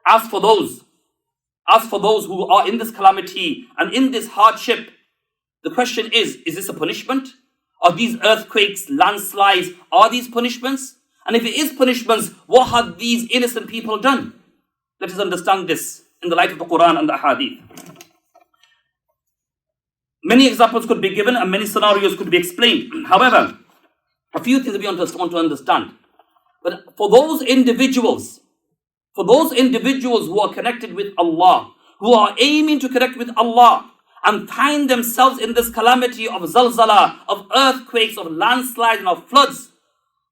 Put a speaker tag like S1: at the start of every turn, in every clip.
S1: As for those who are in this calamity and in this hardship, the question is this a punishment? Are these earthquakes, landslides, are these punishments? And if it is punishments, what have these innocent people done? Let us understand this in the light of the Quran and the Hadith. Many examples could be given and many scenarios could be explained. However, a few things we want to understand. But for those individuals who are connected with Allah, who are aiming to connect with Allah and find themselves in this calamity of zalzala, of earthquakes, of landslides and of floods,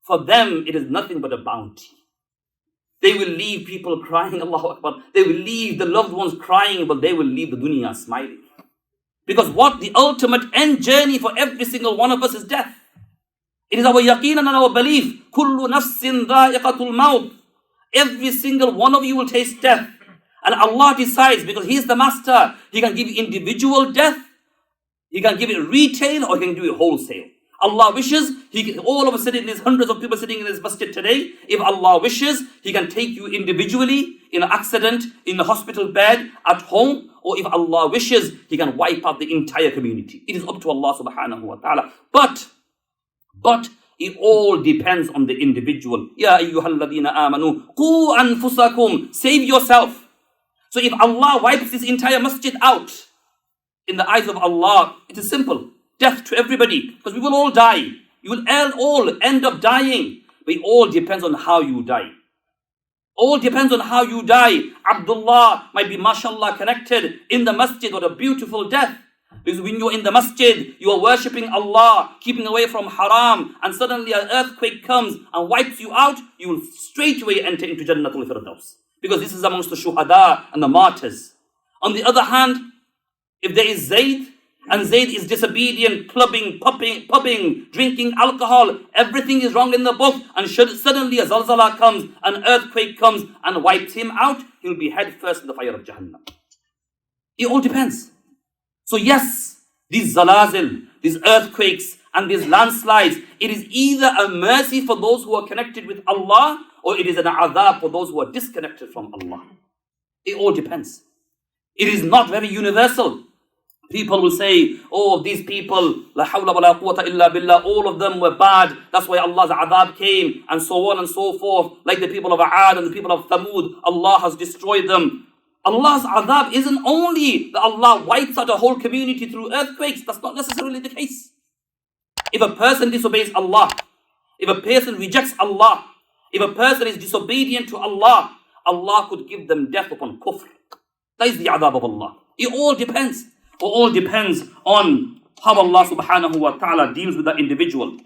S1: for them it is nothing but a bounty. They will leave people crying, Allahu Akbar. They will leave the loved ones crying, but they will leave the dunya smiling. Because what the ultimate end journey for every single one of us is death. It is our yaqeen and our belief. Kullu nafsin dha'iqatul maut. Every single one of you will taste death. And Allah decides, because He is the master, He can give you individual death, He can give it retail, or He can do it wholesale. Allah wishes, He can, all of us sitting, there's hundreds of people sitting in this masjid today. If Allah wishes, He can take you individually in an accident, in a hospital bed, at home, or if Allah wishes, He can wipe out the entire community. It is up to Allah subhanahu wa ta'ala. But it all depends on the individual. Ya ayyuhalladhina amanu, qu anfusakum, save yourself. So if Allah wipes this entire masjid out, in the eyes of Allah, it is simple. Death to everybody, because we will all die. You will all end up dying. But it all depends on how you die. All depends on how you die. Abdullah might be, mashallah, connected in the masjid with a beautiful death. Because when you're in the masjid, you are worshipping Allah, keeping away from haram, and suddenly an earthquake comes and wipes you out, you will straight away enter into Jannatul Firdaus. Because this is amongst the shuhada and the martyrs. On the other hand, if there is Zayd, and Zayd is disobedient, clubbing, pubbing, drinking alcohol, everything is wrong in the book, and suddenly a zalzala comes, an earthquake comes and wipes him out, he'll be head first in the fire of Jahannam. It all depends. So yes, these zalazil, these earthquakes and these landslides, it is either a mercy for those who are connected with Allah, or it is an azab for those who are disconnected from Allah. It all depends. It is not very universal. People will say, oh, these people, la hawla wa la quwwata illa billah, all of them were bad, that's why Allah's azab came, and so on and so forth. Like the people of Aad and the people of Thamud, Allah has destroyed them. Allah's azab isn't only that Allah wipes out a whole community through earthquakes. That's not necessarily the case. If a person disobeys Allah, if a person rejects Allah, if a person is disobedient to Allah, Allah could give them death upon kufr. That is the azab of Allah. It all depends. It all depends on how Allah subhanahu wa ta'ala deals with that individual.